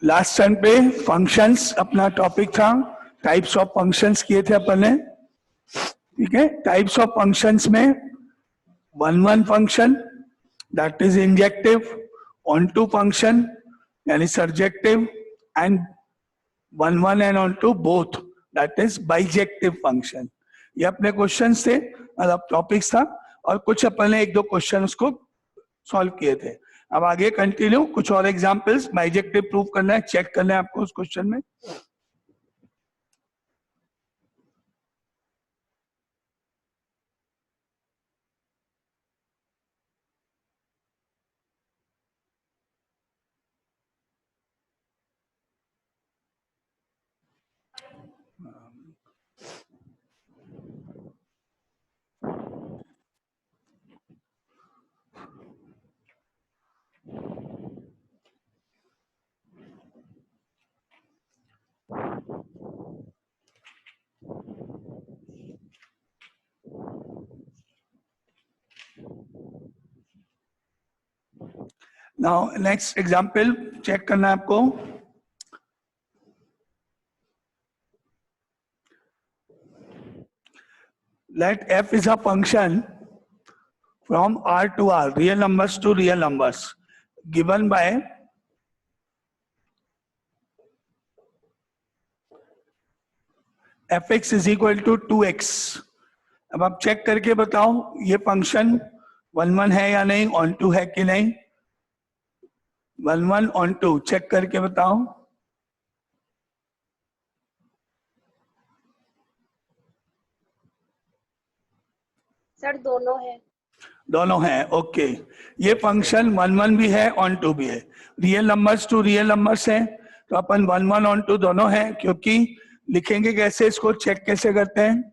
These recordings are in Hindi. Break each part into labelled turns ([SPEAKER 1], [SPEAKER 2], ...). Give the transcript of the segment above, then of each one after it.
[SPEAKER 1] लास्ट टर्न पे फंक्शंस अपना टॉपिक था, टाइप्स ऑफ फंक्शंस किए थे अपन ने, ठीक है। टाइप्स ऑफ फंक्शंस में one function that is injective, onto function यानी surjective, and one and onto both that is bijective function. ये अपने क्वेश्चंस थे, मतलब टॉपिक्स था, और कुछ अपन ने एक दो क्वेश्चन उसको सॉल्व किए थे। अब आगे कंटिन्यू, कुछ और एग्जांपल्स बाइजेक्टिव प्रूव करना है, चेक करना है आपको उस क्वेश्चन में। नाउ नेक्स्ट एग्जांपल चेक करना है आपको। Let f is a function from R to R, real numbers to real numbers, given by fx is equal to 2x। अब आप चेक करके बताओ ये फंक्शन वन है या नहीं, ऑन टू है कि नहीं। वन ऑन टू चेक करके बताओ।
[SPEAKER 2] सर दोनों है।
[SPEAKER 1] दोनों है, ओके। ये फंक्शन वन भी है, ऑन टू भी है, real numbers to real numbers है, तो अपन वन ऑन टू दोनों है। क्योंकि लिखेंगे कैसे, इसको चेक कैसे करते हैं।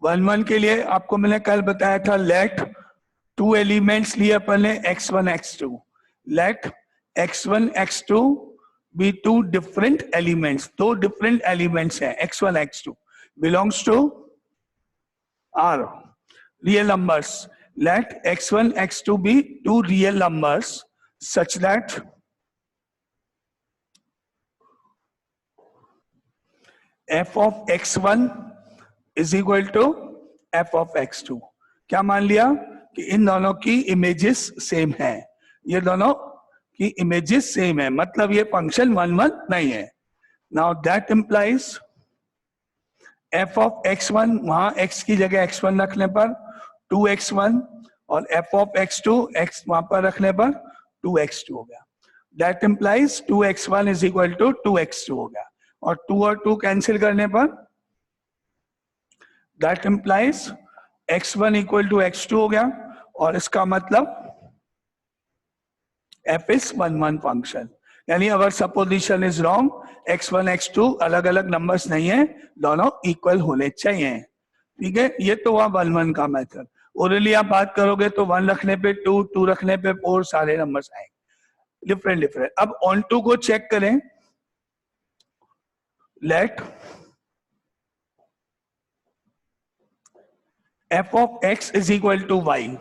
[SPEAKER 1] वन के लिए आपको मैंने कल बताया था, लेट टू एलिमेंट्स लिए अपन ने x1 x2, let x1 x2 be two different elements, दो डिफरेंट एलिमेंट्स हैं x1 x2 belongs to R real numbers. Let x1 x2 be two real numbers such that f of x1 is equal to f of x2। क्या मान लिया कि इन दोनों की इमेजेस सेम है, ये दोनों की इमेजेस सेम है, मतलब ये फंक्शन वन नहीं है। Now that implies f of x1, वहां x की जगह x1 रखने पर 2x1, और f of x2 x वहां पर रखने पर 2x2 हो गया। That implies 2x1 is equal to 2x2 हो गया, और 2 और 2 कैंसिल करने पर that implies x1 equal to x2 हो गया, और इसका मतलब f इज वन फंक्शन। यानी अवर supposition is wrong, x1 x2 अलग अलग नंबर्स नहीं है, दोनों इक्वल होने चाहिए, ठीक है। ये तो हुआ वन का मेथड। ओरली आप बात करोगे तो 1 रखने पे 2, 2 रखने पे 4, सारे नंबर्स आएंगे डिफरेंट। अब ऑन टू को चेक करें। Let f of x is equal to y।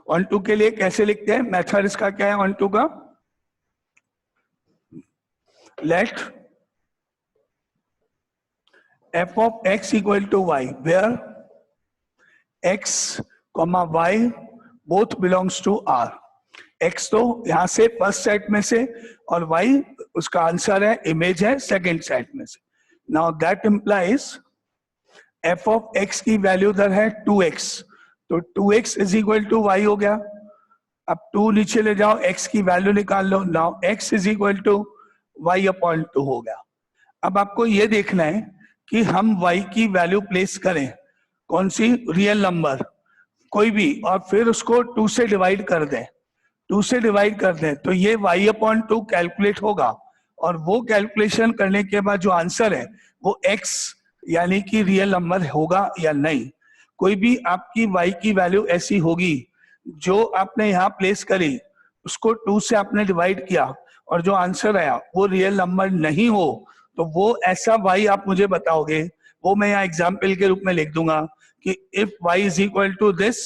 [SPEAKER 1] Onto के लिए कैसे लिखते हैं, मेथड इसका क्या है ऑन टू का, let f of x equal to y where x comma y both belongs to R। x तो यहां से फर्स्ट सेट में से, और y उसका आंसर है, इमेज है सेकंड सेट में से। Now that implies f of x की वैल्यू दर है 2x, तो 2x is equal to y हो गया। अब 2 नीचे ले जाओ, x की वैल्यू निकाल लो, now x is equal to y upon 2 हो गया। अब आपको ये देखना है कि हम y की वैल्यू प्लेस करें, कौन सी, रियल नंबर कोई भी, और फिर उसको 2 से डिवाइड कर दें, 2 से डिवाइड कर दें, तो ये y अपॉन 2 कैलकुलेट होगा, और वो कैलकुलेशन करने के बाद जो आंसर है वो x यानी कि रियल नंबर होगा या नहीं। कोई भी आपकी y की वैल्यू ऐसी होगी जो आपने यहाँ प्लेस करी, उसको 2 से आपने डिवाइड किया, और जो आंसर आया वो रियल नंबर नहीं हो, तो वो ऐसा y आप मुझे बताओगे, वो मैं यहाँ एग्जाम्पल के रूप में लिख दूंगा कि if y is equal to this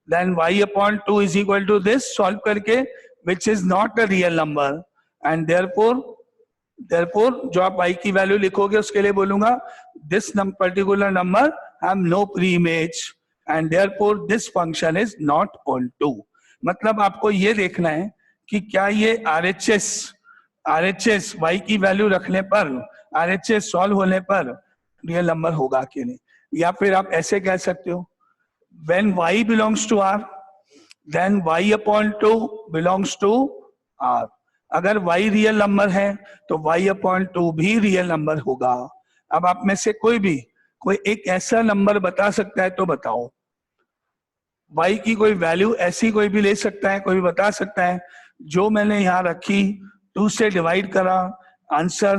[SPEAKER 1] then y upon 2 is equal to this, solve करके, which is not a real number, and therefore जो आप y की वैल्यू लिखोगे उसके लिए बोलूंगा this particular number have no pre image and therefore this function is not onto. मतलब आपको ये देखना है कि क्या ये RHS y की वैल्यू रखने पर RHS सॉल्व होने पर रियल नंबर होगा कि नहीं। या फिर आप ऐसे कह सकते हो when y belongs to R then y upon 2 belongs to R। अगर y रियल नंबर है तो y अपॉन 2 भी रियल नंबर होगा। अब आप में से कोई एक ऐसा नंबर बता सकता है तो बताओ, y की कोई वैल्यू ऐसी कोई भी ले सकता है, कोई भी बता सकता है जो मैंने यहाँ रखी 2 से डिवाइड करा आंसर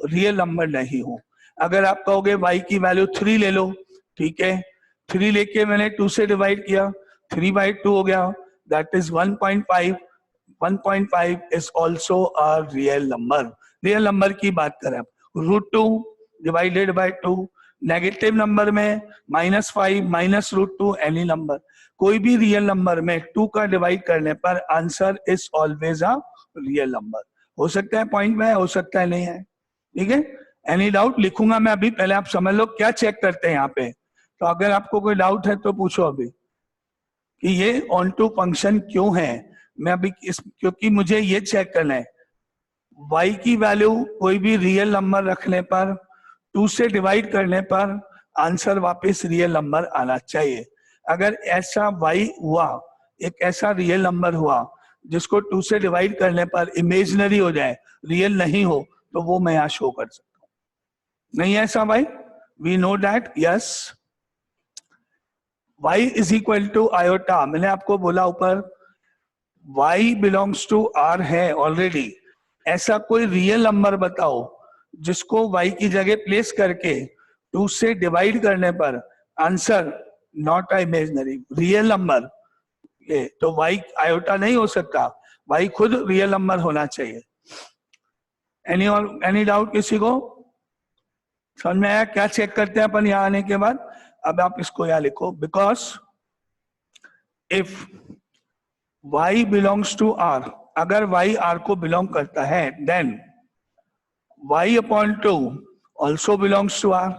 [SPEAKER 1] रियल नंबर नहीं हो। अगर आप कहोगे y की वैल्यू 3 ले लो, ठीक है, 3 लेके मैंने 2 से डिवाइड किया 3/2 हो गया, that is 1.5। 1.5 is also a real number। Real number की बात करें √2 डिवाइडेड बाय 2, नेगेटिव नंबर में -5 -√2 एनी नंबर, कोई भी रियल नंबर में 2 का डिवाइड करने पर answer is always a real number. हो सकता है पॉइंट में, हो सकता है नहीं है, ठीक है। एनी डाउट लिखूंगा मैं अभी, पहले आप समझ लो क्या चेक करते हैं यहाँ पे। तो अगर आपको कोई डाउट है तो पूछो अभी कि ये ऑन टू फंक्शन क्यों है। मैं अभी क्योंकि मुझे ये चेक करना है y की वैल्यू कोई भी रियल नंबर रखने पर 2 से डिवाइड करने पर आंसर वापस रियल नंबर आना चाहिए। अगर ऐसा y हुआ, एक ऐसा रियल नंबर हुआ जिसको 2 से डिवाइड करने पर इमेजिनरी हो जाए, रियल नहीं हो, तो वो मैं यहाँ शो कर सकता हूँ। नहीं है ऐसा भाई? We know that, yes. y is equal to iota, मैंने आपको बोला ऊपर y बिलोंग्स टू r है ऑलरेडी। ऐसा कोई रियल नंबर बताओ जिसको y की जगह प्लेस करके 2 से डिवाइड करने पर answer not a imaginary real number, ये तो y आयोटा नहीं हो सकता, y खुद रियल नंबर होना चाहिए। एनी डाउट किसी को? समझ में आया क्या चेक करते हैं अपन यहाँ आने के बाद? अब आप इसको यहाँ लिखो, because if y belongs to r, अगर y r को बिलोंग करता है then y upon 2 also belongs to r।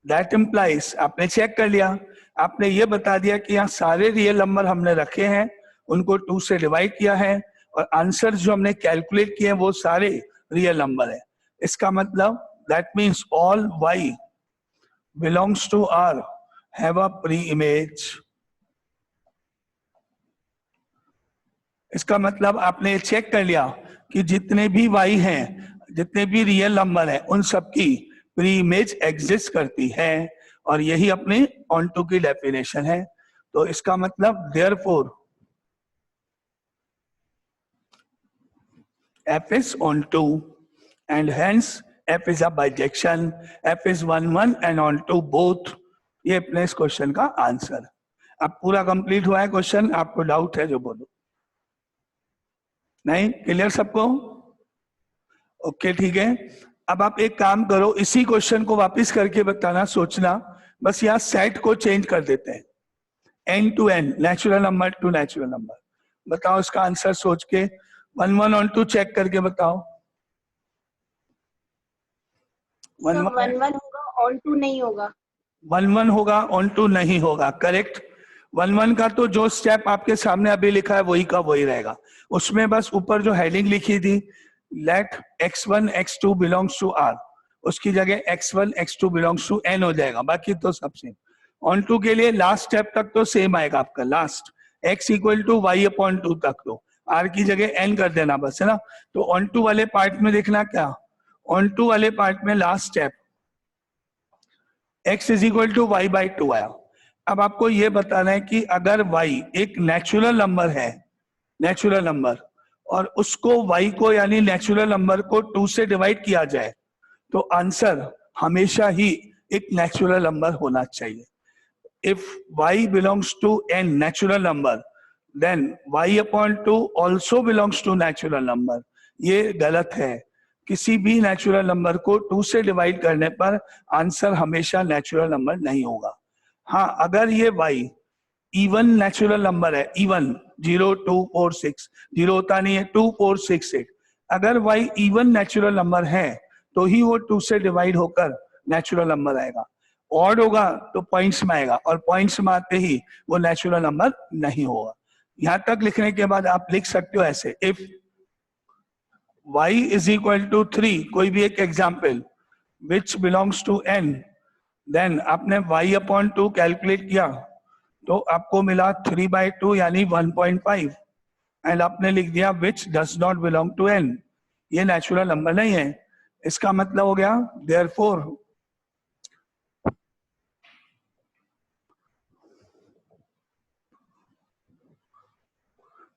[SPEAKER 1] That implies, आपने चेक कर लिया, आपने ये बता दिया कि यहाँ सारे रियल नंबर हमने रखे हैं, उनको 2 से डिवाइड किया है और आंसर जो हमने कैलकुलेट किए हैं वो सारे रियल नंबर है। इसका मतलब that means all y belongs to r have a pre image. इसका मतलब आपने चेक कर लिया कि जितने भी y हैं, जितने भी रियल नंबर हैं, उन सबकी प्री इमेज एग्जिस्ट करती है और यही अपने ऑन टू की डेफिनेशन है। तो इसका मतलब therefore f is on 2 and hence f is a bijection, f is 1 1 and on 2 both। ये अपने इस क्वेश्चन का आंसर। अब पूरा कंप्लीट हुआ है क्वेश्चन, आपको डाउट है जो बोलो। नहीं क्लियर सबको? ओके ठीक है। अब आप एक काम करो, इसी क्वेश्चन को वापस करके बताना, सोचना, बस यहाँ सेट को चेंज कर देते हैं, n to n, natural number two natural number. बताओ इसका आंसर सोच के 1 1 on 2 चेक करके बताओ।
[SPEAKER 2] 1 1 होगा ऑन टू नहीं होगा।
[SPEAKER 1] 1 1 होगा ऑन टू नहीं होगा, करेक्ट। 1 1 का तो जो स्टेप आपके सामने अभी लिखा है वही का वही रहेगा, उसमें बस ऊपर जो हेडिंग लिखी थी late x1 x2 belongs to r, उसकी जगह x1 x2 belongs to n हो जाएगा, बाकी तो सब सेम। ऑन टू के लिए लास्ट स्टेप तक तो सेम आएगा आपका, last x equal to y upon 2 तक, तो r की जगह n कर देना बस, है ना। तो ऑन टू वाले पार्ट में देखना क्या, ऑन टू वाले पार्ट में last step x is equal to y by 2 आया। अब आपको ये बताना है कि अगर y एक नेचुरल नंबर है, नेचुरल नंबर, और उसको y को यानी नेचुरल नंबर को 2 से डिवाइड किया जाए तो आंसर हमेशा ही एक नेचुरल नंबर होना चाहिए। If y belongs to n natural number then y upon 2 also belongs to natural number. ये गलत है, किसी भी नेचुरल नंबर को 2 से डिवाइड करने पर आंसर हमेशा नेचुरल नंबर नहीं होगा। हाँ, अगर ये y इवन नेचुरल नंबर है, इवन 0 2 4 6, 0 होता नहीं है, 2 4 6 8, अगर y इवन नेचुरल नंबर है तो ही वो 2 से डिवाइड होकर नेचुरल नंबर आएगा, ऑड होगा तो पॉइंट्स में आएगा, और पॉइंट्स में आते ही वो नेचुरल नंबर नहीं होगा। यहां तक लिखने के बाद आप लिख सकते हो ऐसे, if y is equal to 3, कोई भी एक example which belongs to n, then आपने y अपॉन 2 कैलकुलेट किया तो आपको मिला 3/2 यानी 1.5, एंड आपने लिख दिया which does not belong to n, ये नेचुरल नंबर नहीं है। इसका मतलब हो गया therefore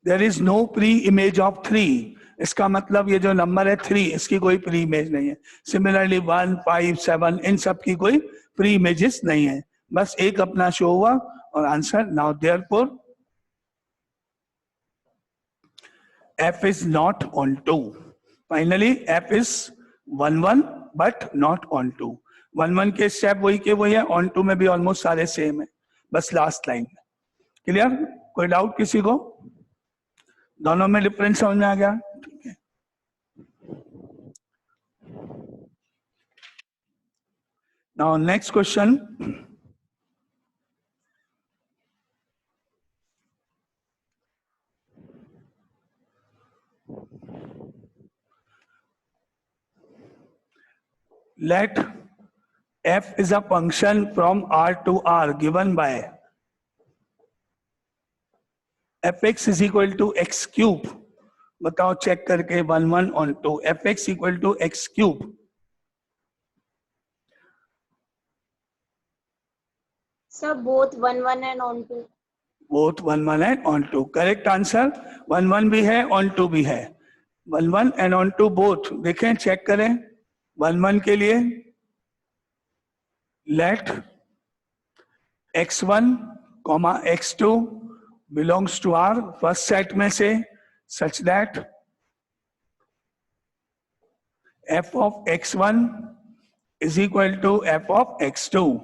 [SPEAKER 1] there is no pre image of 3। इसका मतलब ये जो नंबर है 3, इसकी कोई प्री इमेज नहीं है। सिमिलरली 1, 5, 7 इन सब की कोई प्री इमेजेस नहीं है, बस एक अपना शो हुआ और answer. Now therefore f is not on 2. Finally f is 1 1 but not on 2. 1 1 के स्टेप वही के वही है, on 2 में भी ऑलमोस्ट सारे सेम है, बस लास्ट लाइन में। क्लियर? कोई डाउट किसी को? दोनों में डिफरेंस समझ में आ गया? ठीक है। Now next question, let f is a function from R to R given by fx is equal to x cube। बताओ चेक करके 1 1 on 2, fx equal to x cube।
[SPEAKER 2] Sir, both 1 1 and on 2.
[SPEAKER 1] Both 1 1 and on 2, correct answer. 1 1 भी है, ऑन 2 भी है, 1 1 एंड ऑन 2 बोथ। देखें, चेक करें। 1 1 के लिए let x1 x2 belongs to R, first set में से, such that f of x1 is equal to f of x2।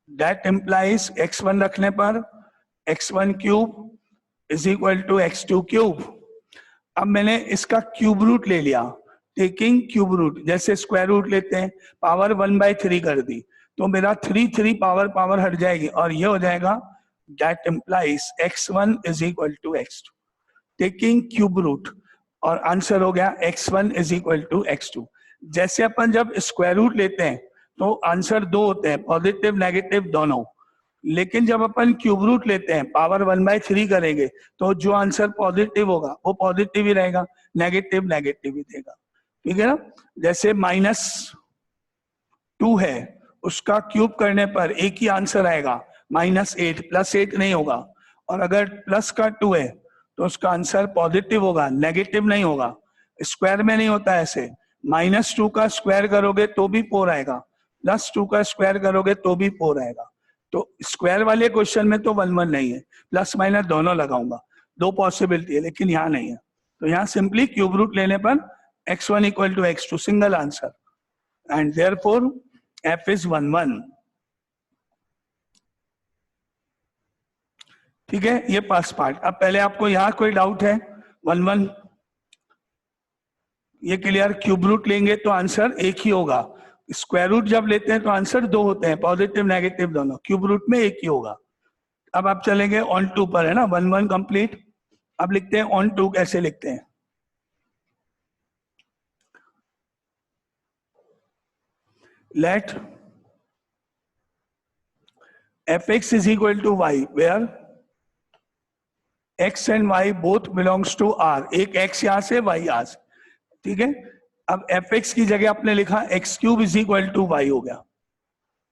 [SPEAKER 1] That implies x1 रखने पर x1 cube is equal to x2 cube. अब मैंने इसका क्यूब रूट ले लिया, टेकिंग क्यूब रूट, जैसे स्क्वायर रूट लेते हैं, पावर 1/3 कर दी तो मेरा 3 पावर हट जाएगी और ये हो जाएगा that implies x1 is equal to x2, taking cube root, और आंसर हो गया x1 is equal to x2। जैसे अपन जब स्क्वायर रूट लेते हैं तो आंसर 2 होते हैं, पॉजिटिव नेगेटिव दोनों, लेकिन जब अपन क्यूब रूट लेते हैं, पावर 1/3 करेंगे तो जो आंसर पॉजिटिव होगा वो पॉजिटिव ही रहेगा, नेगेटिव नेगेटिव ही देगा। ठीक है ना? जैसे -2 है, उसका क्यूब करने पर एक ही आंसर आएगा -8, +8 नहीं होगा। और अगर प्लस का 2 है तो उसका आंसर पॉजिटिव होगा, नेगेटिव नहीं होगा। स्क्वायर में नहीं होता ऐसे, -2 का स्क्वायर करोगे तो भी 4 आएगा, +2 का स्क्वायर करोगे तो भी 4 आएगा। तो स्क्वायर वाले क्वेश्चन में तो 1 1 नहीं है, प्लस माइनस दोनों लगाऊंगा, 2 पॉसिबिलिटी है, लेकिन यहाँ नहीं है। तो यहाँ सिंपली क्यूब रूट लेने पर x1 equal to x2, single answer, and therefore f is 1 1। ठीक है, ये पास पार्ट। अब पहले आपको यहाँ कोई डाउट है? 1 1 ये क्लियर, क्यूब रूट लेंगे तो आंसर एक ही होगा, स्क्वायर रूट जब लेते हैं तो आंसर 2 होते हैं, पॉजिटिव नेगेटिव दोनों, क्यूब रूट में एक ही होगा। अब आप चलेंगे ऑन 2 पर, है ना, 1 1 कंप्लीट। अब लिखते हैं ऑन 2, कैसे लिखते हैं? Let fx is equal to y where x and y both belongs to R। एक x यहां से, y यहां से, ठीक है। अब fx की जगह आपने लिखा x cube is equal to y हो गया।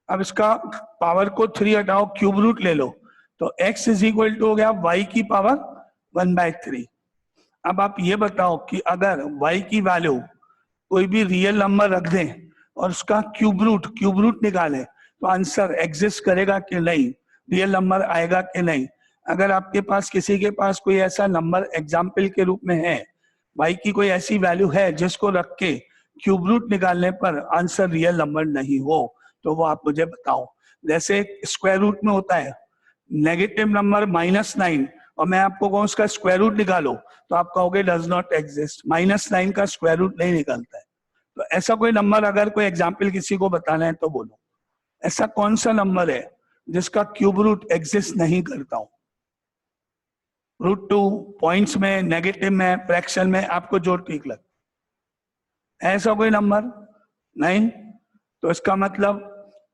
[SPEAKER 1] अब इसका पावर को 3 हटाओ, क्यूब रूट ले लो, तो x इज इक्वल टू हो गया y की पावर 1/3। अब आप ये बताओ कि अगर y की वैल्यू कोई भी रियल नंबर रख दें और उसका क्यूब रूट निकालें तो आंसर एग्जिस्ट करेगा कि नहीं, रियल नंबर आएगा कि नहीं। अगर आपके पास किसी के पास कोई ऐसा नंबर एग्जाम्पल के रूप में है, y की कोई ऐसी वैल्यू है जिसको रख के क्यूब रूट निकालने पर आंसर रियल नंबर नहीं हो, तो वो आप मुझे बताओ। जैसे स्क्वायर रूट में होता है नेगेटिव नंबर -9 और मैं आपको कहूँ उसका स्क्वायर रूट निकालो तो आप कहोगे डज नॉट एग्जिस्ट, -9 का स्क्वायर रूट नहीं निकलता है। तो ऐसा कोई नंबर अगर कोई एग्जाम्पल किसी को बताना है तो बोलो, ऐसा कौन सा नंबर है जिसका क्यूब रूट एग्जिस्ट नहीं करता हूं? √2, पॉइंट्स में, नेगेटिव में, फ्रैक्शन में, आपको जो ठीक लगे। ऐसा कोई नंबर नहीं, तो इसका मतलब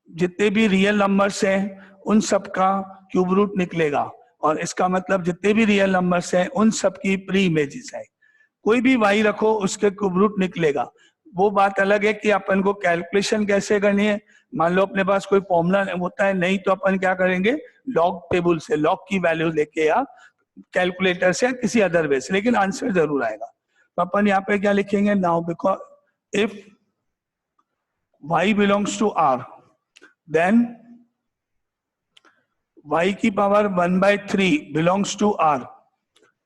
[SPEAKER 1] जितने भी रियल नंबर्स हैं उन सब का क्यूब रूट निकलेगा, और इसका मतलब जितने भी रियल नंबर्स हैं उन सब की प्री इमेजेस है। कोई भी y रखो उसके क्यूब रूट निकलेगा। वो बात अलग है कि अपन को कैलकुलेशन कैसे करनी है। मान लो अपने पास कोई फॉर्मूला होता है, नहीं तो अपन क्या करेंगे, लॉग टेबल से लॉग की वैल्यू लेके या कैलकुलेटर से या किसी अदर वे से, लेकिन आंसर जरूर आएगा। तो अपन यहाँ पे क्या लिखेंगे, now because if y belongs to r then y की power 1/3 belongs to r,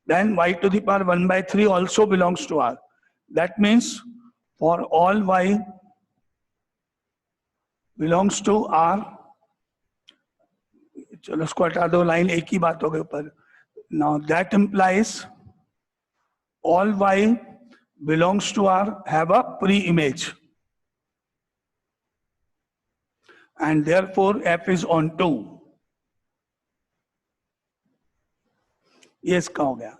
[SPEAKER 1] then y to the power 1/3 also belongs to r. That means for all y belongs to r, चलो इसको हटा दो, लाइन एक ही बात हो गई ऊपर। Now that implies all y belongs to r have a pre-image and therefore f is on 2. ये इसका हो गया।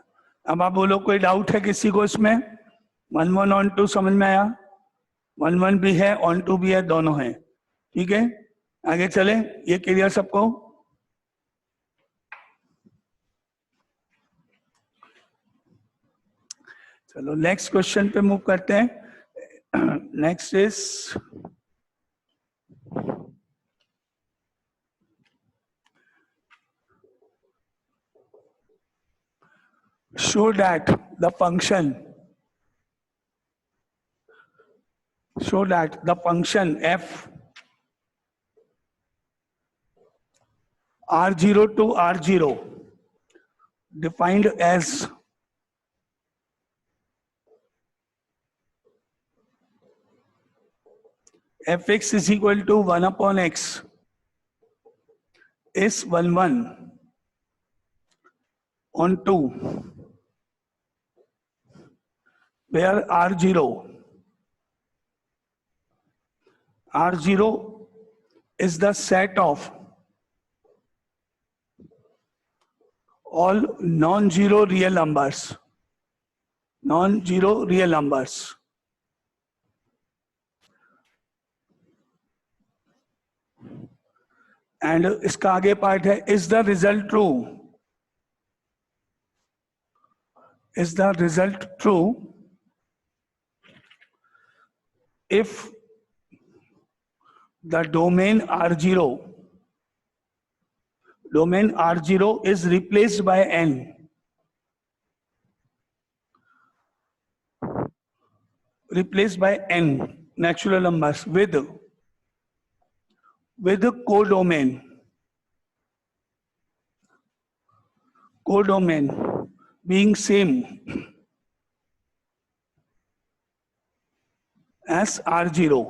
[SPEAKER 1] अब आप बोलो कोई डाउट है किसी को इसमें? 1 1 ऑन 2 समझ में आया? 1 1 भी है, ऑन 2 भी है, दोनों है। ठीक है, आगे चले, ये क्लियर सबको? चलो नेक्स्ट क्वेश्चन पे मूव करते हैं। Next is show that the function f r0 to r0 defined as fx is equal to 1 upon x is 1 1 on 2 where r0 is the set of all non-zero real numbers, and इसका आगे पार्ट है, is the result true if the domain R0 is replaced by n, natural numbers with codomain being same as R0.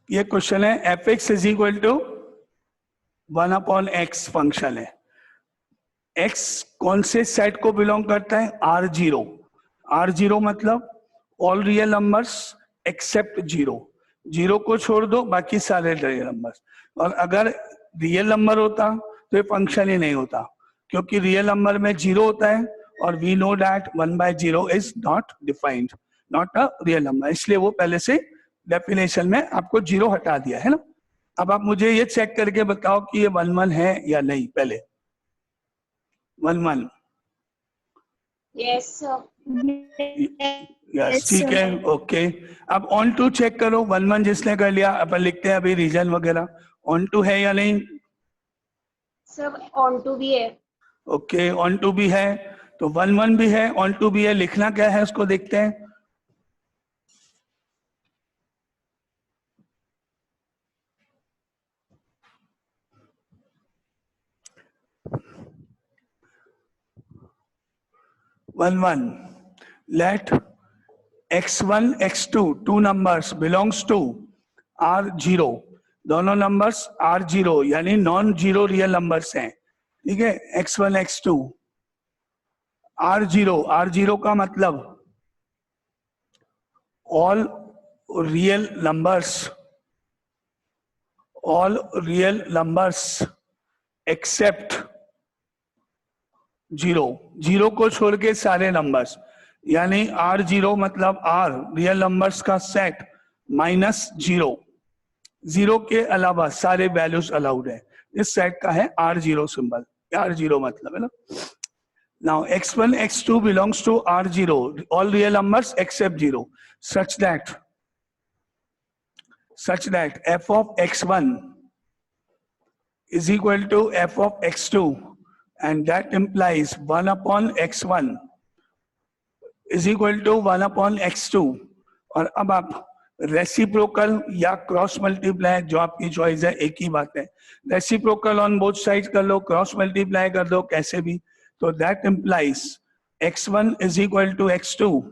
[SPEAKER 1] ये क्वेश्चन है, fx is equal to 1 upon x function है। x कौन से सेट को बिलोंग करता है? R0 मतलब ऑल रियल नंबर्स एक्सेप्ट 0 को छोड़ दो, बाकी सारे रियल नंबर्स। और अगर रियल नंबर होता तो ये फंक्शन ही नहीं होता, क्योंकि रियल नंबर में 0 होता है और we know that 1/0 is not defined, not a real number, इसलिए वो पहले से डेफिनेशन में आपको 0 हटा दिया है ना। अब आप मुझे ये चेक करके बताओ कि ये 1 1 है या नहीं। पहले 1 1
[SPEAKER 2] यस
[SPEAKER 1] यस, ठीक है, ओके। अब ऑन टू चेक करो, 1 1 जिसने कर लिया, अपन लिखते हैं अभी रीजन वगैरह, ऑन टू है या नहीं?
[SPEAKER 2] सब ऑन टू भी है।
[SPEAKER 1] ओके, ऑन टू भी है, तो 1 1 भी है, ऑन टू भी है, लिखना क्या है उसको देखते हैं। One one. Let x1 x2 two numbers belongs to R0 दोनों नंबर्स आर जीरो यानी नॉन जीरो रियल नंबर्स हैं, ठीक है। x1 x2 आर जीरो का मतलब all real numbers except zero, zero को छोड़ के सारे नंबर्स, यानी आर जीरो मतलब आर रियल नंबर्स का सेट माइनस जीरो, जीरो के अलावा सारे वैल्यूज अलाउड है, इस सेट का है R zero symbol, R zero मतलब है ना। Now x1 x2 belongs to r0, all real numbers except zero, such that f of x1 is equal to f of x2, and that implies 1 upon x1 is equal to 1 upon x2। और अब आप रेसिप्रोकल या क्रॉस मल्टीप्लाई, जो आपकी चॉइस है, एक ही बात है। रेसिप्रोकल ऑन बोथ साइड कर लो, क्रॉस मल्टीप्लाई कर दो, कैसे भी। तो that implies x1 is equal to x2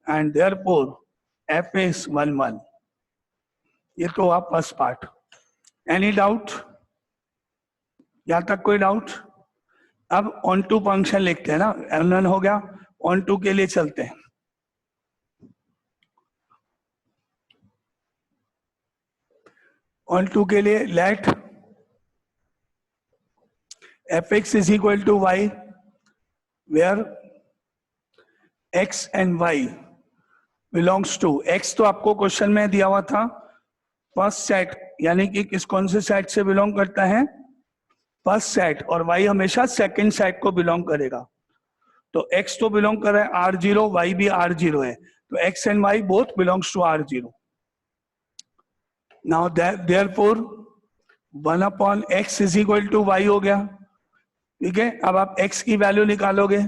[SPEAKER 1] and therefore f is 1 1। ये तो आप फर्स्ट पार्ट। Any doubt? यहां तक कोई डाउट? अब ऑन टू फंक्शन लिखते हैं ना, N1 हो गया, ऑन टू के लिए चलते हैं। ऑन टू के लिए late fx is equal to y where x and y belongs to, x तो आपको क्वेश्चन में दिया हुआ था फर्स्ट सेट, यानी कि किस कौन से सेट से बिलोंग करता है, फर्स्ट सेट, और y हमेशा सेकंड सेट को बिलोंग करेगा। तो x तो बिलोंग कर रहा है आर जीरो, y भी आर जीरो है, तो x and y both belongs to R zero. Now therefore 1 upon x is equal to y हो गया, ठीक है। अब आप x की वैल्यू निकालोगे,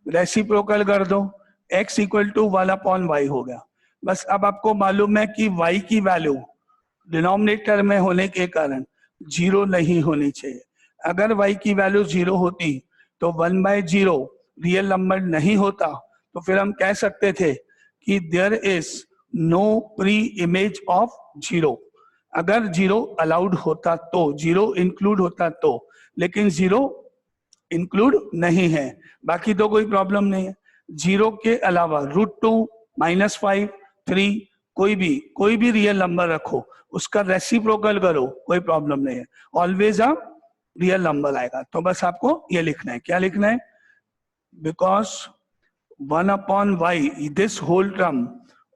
[SPEAKER 1] रेसिप्रोकल कर दो, x equal to 1 upon y हो गया। बस अब आपको मालूम है कि y की वैल्यू डिनोमिनेटर में होने के कारण जीरो नहीं होनी चाहिए। अगर y की वैल्यू जीरो होती तो 1/0 रियल नंबर नहीं होता, तो फिर हम कह सकते थे कि there is no pre image of zero. अगर जीरो अलाउड होता तो, जीरो इंक्लूड होता तो, लेकिन जीरो इंक्लूड नहीं है, बाकी तो कोई प्रॉब्लम नहीं है। जीरो के अलावा √2, -5, 3, कोई भी रियल नंबर रखो, उसका रेसिप्रोकल करो, कोई प्रॉब्लम नहीं है, ऑलवेज अ रियल नंबर आएगा। तो बस आपको ये लिखना है, क्या लिखना है, because 1 upon y this whole term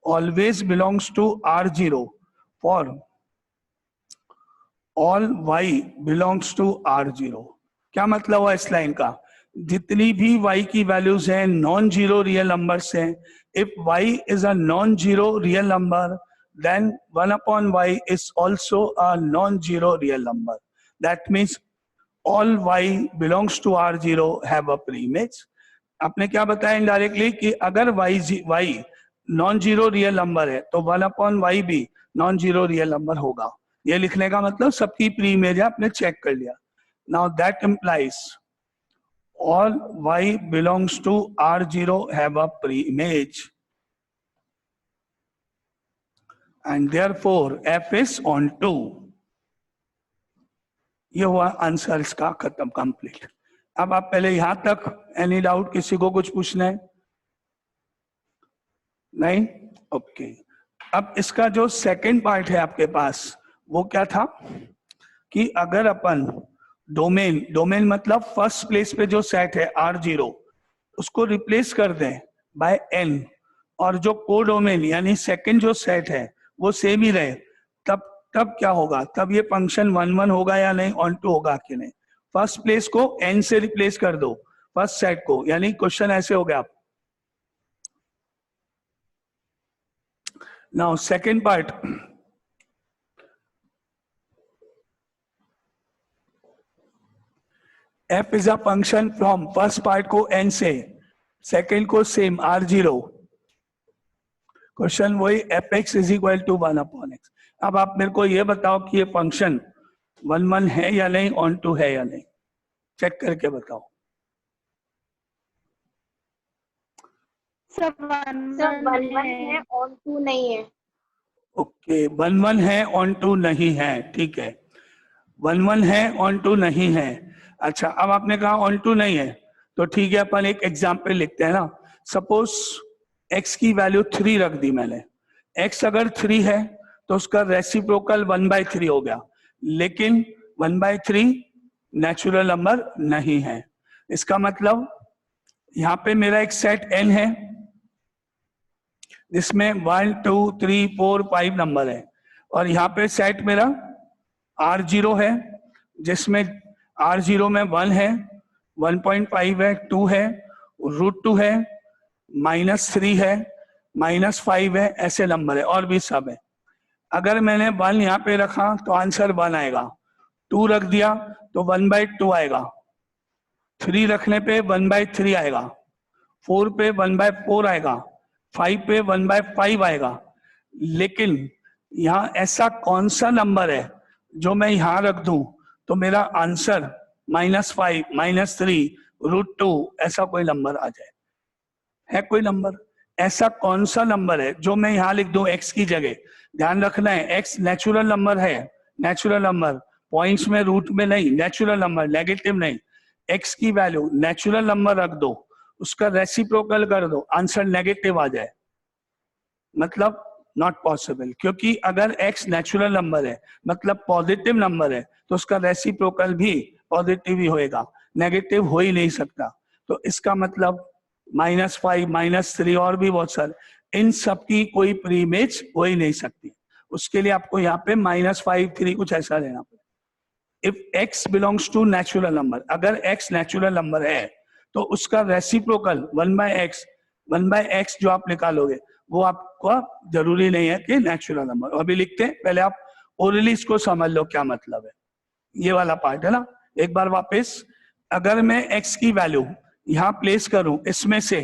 [SPEAKER 1] always belongs to r0 for all y belongs to r0। क्या मतलब हुआ इस लाइन का, जितनी भी y की वैल्यूज हैं नॉन जीरो रियल नंबर्स हैं। If y is a non zero real number then 1 upon y is also a non zero real number. That means all y belongs to r0 have a pre image. आपने क्या बताया इनडायरेक्टली कि अगर y non zero real number है तो 1 अपॉन y भी नॉन जीरो रियल नंबर होगा। ये लिखने का मतलब सबकी प्री इमेज है, आपने चेक कर लिया। Now that implies all y belongs to R0 have a pre-image and therefore f is on 2। ये हुआ आंसर इसका खत्म, कंप्लीट। अब आप पहले यहां तक, एनी डाउट, किसी को कुछ पूछना है? नहीं? ओके। अब इसका जो सेकंड पार्ट है आपके पास, वो क्या था कि अगर अपन डोमेन मतलब फर्स्ट प्लेस पे जो सेट है R0, उसको रिप्लेस कर दें बाय n, और जो कोडोमेन यानी सेकंड जो सेट है वो सेम ही रहे, तब क्या होगा, तब ये फंक्शन 1 1 होगा या नहीं, ऑन टू होगा कि नहीं। फर्स्ट प्लेस को n से रिप्लेस कर दो फर्स्ट सेट को, यानी क्वेश्चन ऐसे हो गया। Now second part, f is a function from first part को n से, सेकंड को सेम R0। क्वेश्चन वही fx is equal to 1 upon x। अब आप मेरे को ये बताओ कि ये फंक्शन 1 1 है या नहीं, ऑन टू है या नहीं, चेक करके बताओ।
[SPEAKER 2] सब 1 1 है, ऑन टू नहीं है।
[SPEAKER 1] ओके, 1 1 है, ऑन टू नहीं है, ठीक है। 1 1 है, ऑन टू नहीं है। अच्छा, अब आपने कहा ऑन टू नहीं है, तो ठीक है, अपन एक एग्जाम्पल लिखते हैं ना। सपोज x की वैल्यू 3 रख दी मैंने। x अगर 3 है तो उसका रेसिप्रोकल 1/3 हो गया, लेकिन 1/3 नेचुरल नंबर नहीं है। इसका मतलब यहाँ पे मेरा एक सेट n है जिसमें 1 2 3 4 5 नंबर है, और यहाँ पे सेट मेरा R0 है जिसमें R0 में 1 है, 1.5 है, 2 है, √2 है, -3 है, -5 है, ऐसे नंबर है और भी सब है। अगर मैंने 1 यहाँ पे रखा तो आंसर 1 आएगा, 2 रख दिया तो 1/2 आएगा, 3 रखने पे 1/3 आएगा, 4 पे 1/4 आएगा, 5 पे 1/5 आएगा। लेकिन यहाँ ऐसा कौन सा नंबर है जो मैं यहाँ रख दूं तो मेरा आंसर -5, -3, √2 ऐसा कोई नंबर आ जाए? है कोई नंबर? ऐसा कौन सा नंबर है जो मैं यहाँ लिख दूं x की जगह? ध्यान रखना है, x नेचुरल नंबर है, नेचुरल नंबर, पॉइंट्स में, रूट में नहीं, नेचुरल नंबर, नेगेटिव नहीं। x की वैल्यू नेचुरल नंबर रख दो, उसका रेसिप्रोकल कर दो, आंसर नेगेटिव आ जाए, मतलब नॉट पॉसिबल। क्योंकि अगर x नेचुरल नंबर है मतलब पॉजिटिव नंबर है तो उसका रेसिप्रोकल भी पॉजिटिव ही होएगा, नेगेटिव हो ही नहीं सकता। तो इसका मतलब -5, -3 और भी बहुत सारे, इन सब की कोई प्री इमेज हो ही नहीं सकती। उसके लिए आपको यहाँ पे -5, 3 कुछ ऐसा लेना पड़ेगा। If x belongs to natural number, अगर x नेचुरल नंबर है तो उसका रेसिप्रोकल 1/x जो आप निकालोगे वो आपको जरूरी नहीं है कि नेचुरल नंबर। अभी लिखते हैं, पहले आप ओरली इसको समझ लो क्या मतलब है, ये वाला पार्ट है ना। एक बार वापस, अगर मैं x की वैल्यू यहाँ प्लेस करूं इसमें से,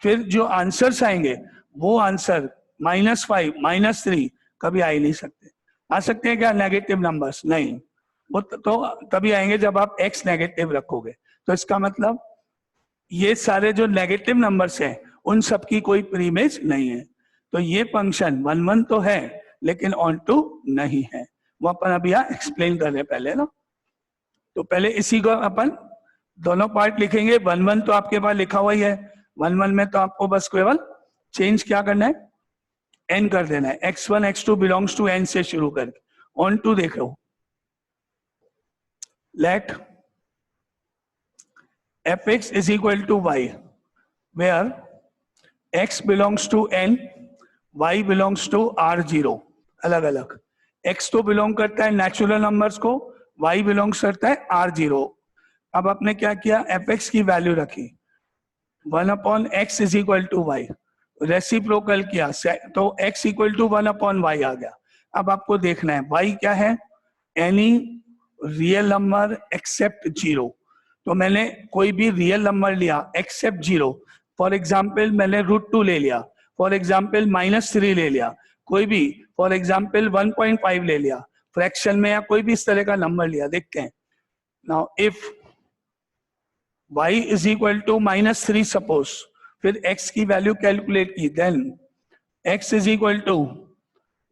[SPEAKER 1] फिर जो आंसर्स आएंगे वो आंसर -5, -3 कभी आ ही नहीं सकते। आ सकते हैं क्या नेगेटिव नंबर्स? नहीं, वो तो तभी आएंगे जब आप x नेगेटिव रखोगे। तो इसका मतलब ये सारे जो नेगेटिव नंबर्स हैं उन सब की कोई प्री इमेज नहीं है। तो ये फंक्शन 1 1 तो है लेकिन ऑन टू नहीं है, वो अपन अभी यहाँ एक्सप्लेन कर रहे हैं पहले ना। तो पहले इसी को अपन दोनों पार्ट लिखेंगे। 1 1 तो आपके पास लिखा हुआ ही है, 1 1 में तो आपको बस केवल चेंज क्या करना है, n कर देना है। x1 x2 belongs to n से शुरू करके ऑन टू देखो, late fx is equal to y where x belongs to n, y belongs to r0। अलग अलग, x तो बिलोंग करता है नेचुरल नंबर्स को, y बिलोंग्स करता है r0। अब आपने क्या किया, fx की वैल्यू रखी 1/x is equal to y, reciprocal किया तो x इक्वल टू 1/y आ गया। अब आपको देखना है y क्या है, एनी रियल नंबर एक्सेप्ट 0। तो मैंने कोई भी रियल नंबर लिया एक्सेप्ट 0, फॉर एग्जाम्पल मैंने √2 ले लिया, फॉर एग्जाम्पल -3 ले लिया, कोई भी, फॉर एग्जाम्पल 1.5 ले लिया फ्रैक्शन में, या कोई भी इस तरह का नंबर लिया। देखते हैं now, if y is equal to -3 suppose, फिर x की वैल्यू कैलकुलेट की, then x is equal to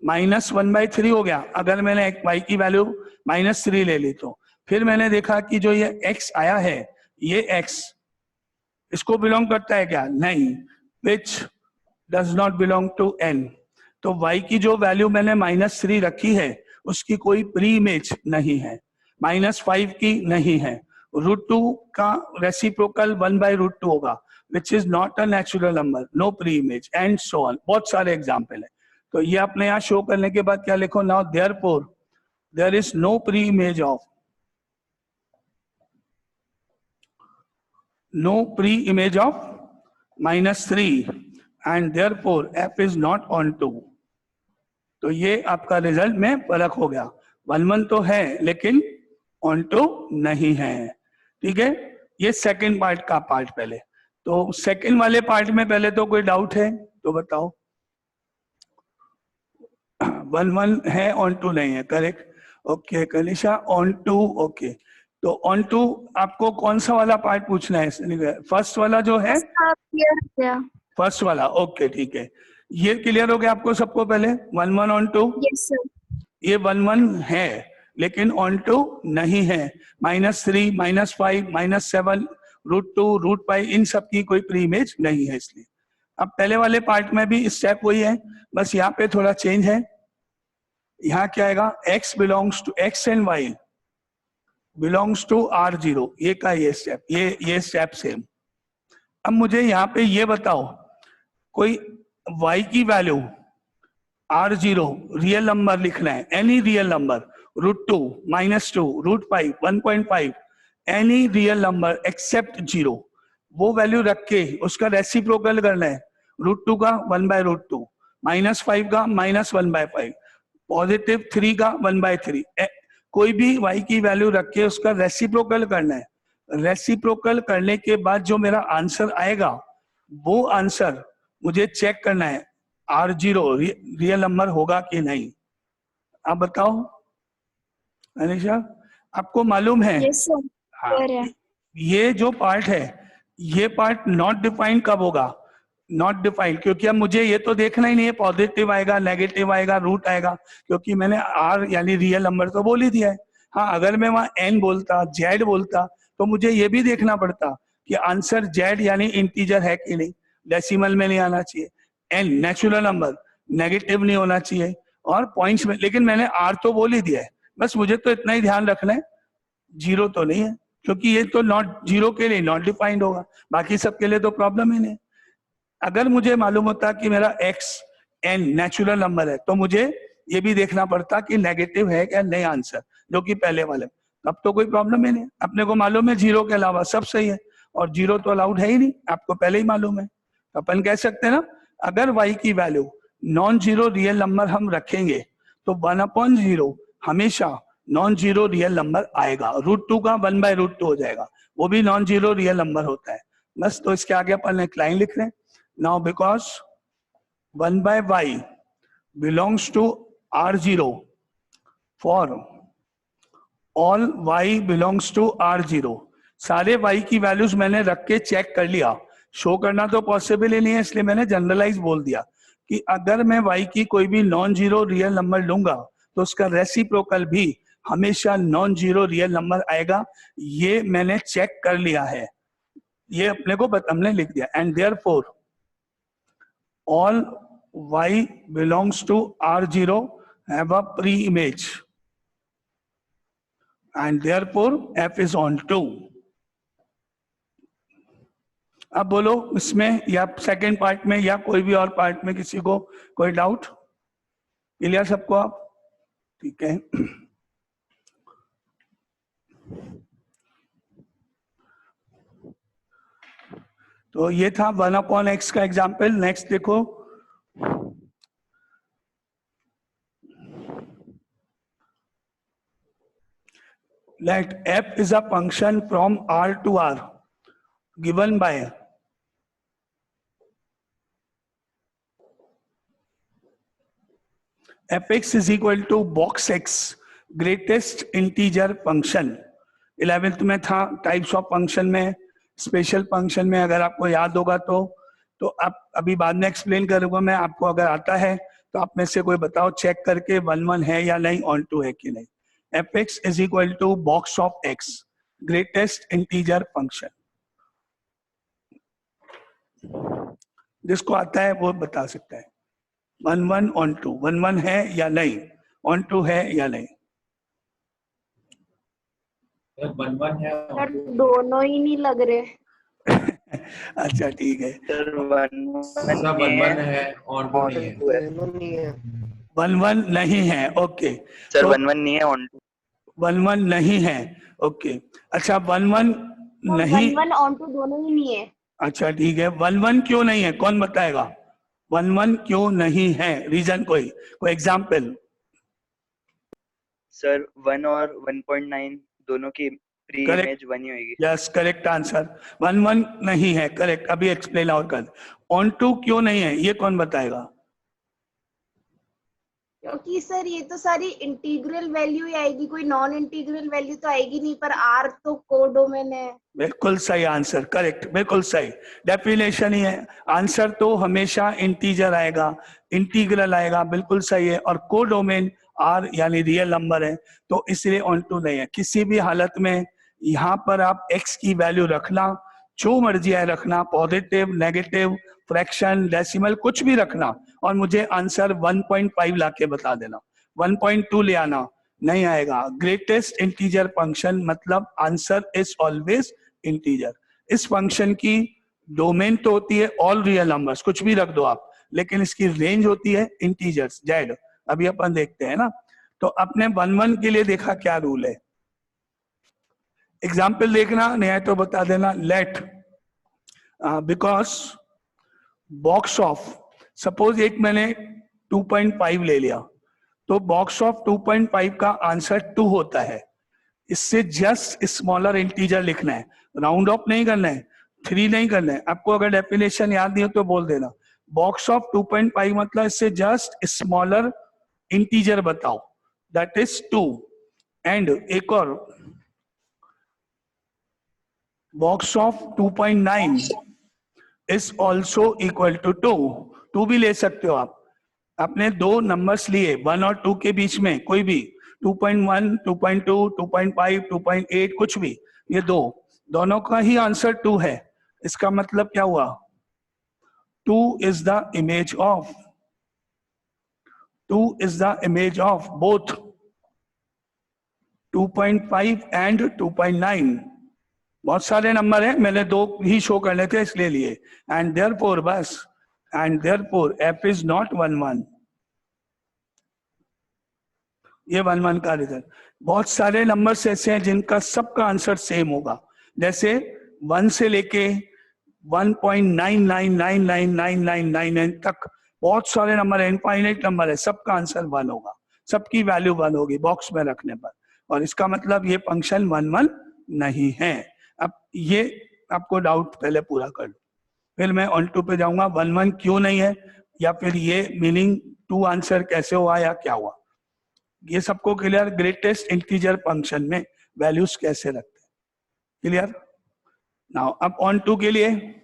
[SPEAKER 1] -1/3 हो गया। अगर मैंने y की वैल्यू -3 ले ली तो फिर मैंने देखा कि जो ये x आया है, ये x इसको बिलोंग करता है क्या? नहीं, which does not belong to n। तो y की जो वैल्यू मैंने -3 रखी है उसकी कोई प्री इमेज नहीं है, -5 की नहीं है, √2 का रेसिप्रोकल 1/√2 होगा, which is not a natural number, no pre image, and so on. बहुत सारे एग्जाम्पल है। तो ये अपने यहाँ शो करने के बाद क्या लिखो, now therefore there is no pre image of, no pre image of -3 and therefore f is not onto. तो ये आपका रिजल्ट में फर्क हो गया, 1 1 तो है लेकिन ऑन टू नहीं है। ठीक है, ये सेकंड पार्ट का पार्ट। पहले तो सेकंड वाले पार्ट में पहले तो कोई डाउट है तो बताओ। 1 1 है, ऑन टू नहीं है, correct. Okay Kanisha, onto, okay. तो ऑन टू आपको कौन सा वाला पार्ट पूछना है? फर्स्ट वाला जो है, फर्स्ट वाला, ओके ठीक है। ये क्लियर हो गया आपको सबको? पहले 1 1 ऑन टू,
[SPEAKER 2] यस सर।
[SPEAKER 1] ये 1 1 है लेकिन ऑन टू नहीं है। -3, -5, -7, √2, √5 इन सब की कोई प्री इमेज नहीं है। इसलिए अब पहले वाले पार्ट में भी स्टेप वही है, बस यहाँ पे थोड़ा चेंज है। यहाँ क्या आएगा, x belongs to x and y belongs to R0, ये का ये स्टेप, ये स्टेप सेम। अब मुझे यहाँ पे ये बताओ, कोई y की वैल्यू R0 रियल नंबर लिखना है, any real number, √2, -2, √5, 1.5, any real number except 0, वो वैल्यू रख के उसका रेसिप्रोकल करना है। √2 का 1/√2, -5 का -1/5, +3 का 1/3, कोई भी y की वैल्यू रख के उसका रेसिप्रोकल करना है। रेसिप्रोकल करने के बाद जो मेरा आंसर आएगा, वो आंसर मुझे चेक करना है R0 रियल नंबर होगा कि नहीं। आप बताओ अनिशा, आपको मालूम है?
[SPEAKER 3] यस सर,
[SPEAKER 1] हाँ,
[SPEAKER 3] क्लियर है।
[SPEAKER 1] ये जो पार्ट है, ये पार्ट नॉट डिफाइंड कब होगा? नॉट डिफाइंड, क्योंकि अब मुझे ये तो देखना ही नहीं है पॉजिटिव आएगा, नेगेटिव आएगा, रूट आएगा, क्योंकि मैंने R यानी रियल नंबर तो बोल ही दिया है। हाँ, अगर मैं वहां n बोलता, z बोलता, तो मुझे ये भी देखना पड़ता कि आंसर z यानी इंटीजर है कि नहीं, डेसिमल में नहीं आना चाहिए, n नेचुरल नंबर, नेगेटिव नहीं होना चाहिए, और पॉइंट्स में। लेकिन मैंने R तो बोल ही दिया है, बस मुझे तो इतना ही ध्यान रखना है, 0 तो नहीं है, क्योंकि ये तो नॉट 0 के लिए नॉट डिफाइंड होगा, बाकी सबके लिए तो प्रॉब्लम ही नहीं। अगर मुझे मालूम होता कि मेरा x n नेचुरल नंबर है, तो मुझे ये भी देखना पड़ता कि नेगेटिव है क्या नहीं आंसर, जो कि पहले वाले। अब तो कोई प्रॉब्लम ही नहीं, अपने को मालूम है 0 के अलावा सब सही है, और 0 तो अलाउड है ही नहीं, आपको पहले ही मालूम है। तो अपन कह सकते हैं ना, अगर y की value non zero real number हम रखेंगे, तो 1/0 हमेशा नॉन जीरो रियल नंबर आएगा। √2 का 1/√2 हो जाएगा, वो भी नॉन जीरो रियल नंबर होता है। बस, तो इसके आगे अपन एक लाइन लिख रहे हैं। Now because 1/y belongs to R0 for all y belongs to R0, सारे y की वैल्यूज मैंने रख के चेक कर लिया। शो करना तो पॉसिबल ही नहीं है, इसलिए मैंने जनरलाइज बोल दिया कि अगर मैं y की कोई भी नॉन जीरो रियल नंबर लूंगा, तो उसका रेसिप्रोकल भी हमेशा नॉन जीरो रियल नंबर आएगा। ये मैंने चेक कर लिया है, ये अपने को हमने लिख दिया। And therefore all y belongs to R0 have a pre-image and therefore f is on 2। अब बोलो इसमें या सेकेंड पार्ट में या कोई भी और पार्ट में किसी को कोई डाउट? क्लियर सबको? आप ठीक है। तो ये था 1/x का एग्जाम्पल। नेक्स्ट देखो, let f is a function from R to R given by fx is equal to box x greatest integer function। 11th में था टाइप्स ऑफ फंक्शन में, स्पेशल फंक्शन में, अगर आपको याद होगा तो आप अभी बाद में एक्सप्लेन करूंगा मैं। आपको अगर आता है तो आप में से कोई बताओ चेक करके 1/1 है या नहीं, ऑन टू है कि नहीं। fx is equal to box of x greatest integer function। जिसको आता है वो बता सकता है 1/1 ऑन टू, 1/1 है या नहीं, ऑन टू है या नहीं।
[SPEAKER 4] 1/1 है
[SPEAKER 2] सर दोनों ही नहीं लग रहे।
[SPEAKER 1] अच्छा ठीक है,
[SPEAKER 5] सर
[SPEAKER 4] सब 1/1 है, ऑन टू नहीं है।
[SPEAKER 1] 1/1 नहीं है, ओके।
[SPEAKER 5] सर
[SPEAKER 1] तो
[SPEAKER 5] 1/1 नहीं है, ऑन
[SPEAKER 1] 1/1 नहीं है, ओके। अच्छा 1/1 नहीं,
[SPEAKER 2] 1/1 ऑन टू दोनों ही नहीं है।
[SPEAKER 1] अच्छा ठीक है। 1/1 क्यों नहीं है, कौन बताएगा? 1/1 क्यों नहीं है, रीजन कोई एग्जाम्पल?
[SPEAKER 5] सर 1 और 1.9 दोनों की प्री
[SPEAKER 1] Correct.
[SPEAKER 5] इमेज 1 ही होगी।
[SPEAKER 1] Yes, correct answer. 1/1 नहीं है, करेक्ट। अभी एक्सप्लेन और कर। ऑन टू क्यों नहीं है, ये कौन बताएगा?
[SPEAKER 2] क्योंकि सर ये तो सारी इंटीग्रल वैल्यू ही आएगी, कोई नॉन इंटीग्रल वैल्यू तो आएगी नहीं, पर आर तो कोडोमेन है।
[SPEAKER 1] बिल्कुल सही आंसर, करेक्ट, बिल्कुल सही डेफिनेशन ही है। आंसर तो हमेशा इंटीजर आएगा, इंटीग्रल आएगा, बिल्कुल सही है। और कोडोमेन r यानी रियल नंबर है, तो इसलिए ऑन टू नहीं है। किसी भी हालत में यहाँ पर आप x की वैल्यू रखना, जो मर्जी है रखना, पॉजिटिव, नेगेटिव, फ्रैक्शन, डेसिमल, कुछ भी रखना, और मुझे आंसर 1.5 लाके बता देना। 1.2 ले आना, नहीं आएगा। ग्रेटेस्ट इंटीजर फंक्शन मतलब आंसर इज ऑलवेज इंटीजर। इस फंक्शन की डोमेन तो होती है ऑल रियल नंबर्स, कुछ भी रख दो आप, लेकिन इसकी रेंज होती है इंटीजर्स, जेड। अभी अपन देखते हैं ना। तो अपने 1 के लिए देखा क्या रूल है, एग्जाम्पल देखना, नहीं है तो बता देना। Let because box of, suppose एक मैंने 2.5 ले लिया, तो बॉक्स ऑफ 2.5 का आंसर 2 होता है। इससे जस्ट स्मॉलर इंटीजर लिखना है, राउंड ऑफ नहीं करना है, 3 नहीं करना है। आपको अगर डेफिनेशन याद नहीं हो तो बोल देना। बॉक्स ऑफ 2.5 मतलब इससे जस्ट स्मॉलर इंटीजर बताओ, दैट इज 2। एंड एक और, box of 2.9 is also equal to 2। 2 भी ले सकते हो आप। आपने दो नंबर्स लिए 1 और 2 के बीच में, कोई भी 2.1, 2.2, 2.5, 2.8, कुछ भी, ये दोनों का ही आंसर 2 है। इसका मतलब क्या हुआ, 2 is the image of, 2 is the image of both 2.5 and 2.9। बहुत सारे नंबर हैं, मैंने 2 ही शो करने थे इसलिए लिए। एंड देयरफॉर बस, and therefore f is not 1 ये 1 का रिजल्ट। बहुत सारे नंबर्स ऐसे हैं जिनका सबका आंसर सेम होगा, जैसे 1 से लेके 1.99999999 तक बहुत सारे नंबर है, इनफाइनाइट नंबर है, सबका आंसर 1 होगा, सबकी वैल्यू 1 होगी बॉक्स में रखने पर। और इसका मतलब ये फंक्शन 1 नहीं है। अब ये आपको डाउट पहले पूरा कर लो, फिर मैं ऑन टू पे जाऊंगा। 1 क्यों नहीं है, या फिर ये मीनिंग 2 आंसर कैसे हुआ या क्या हुआ, ये सबको क्लियर। ग्रेटेस्ट इंटीजर फंक्शन में वैल्यूज कैसे रखते हैं, क्लियर। नाउ अब ऑन टू के लिए,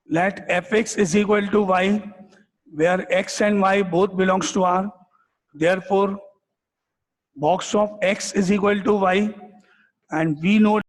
[SPEAKER 1] let fx is equal to y where x and y both belongs to R, therefore box of x is equal to y, and we know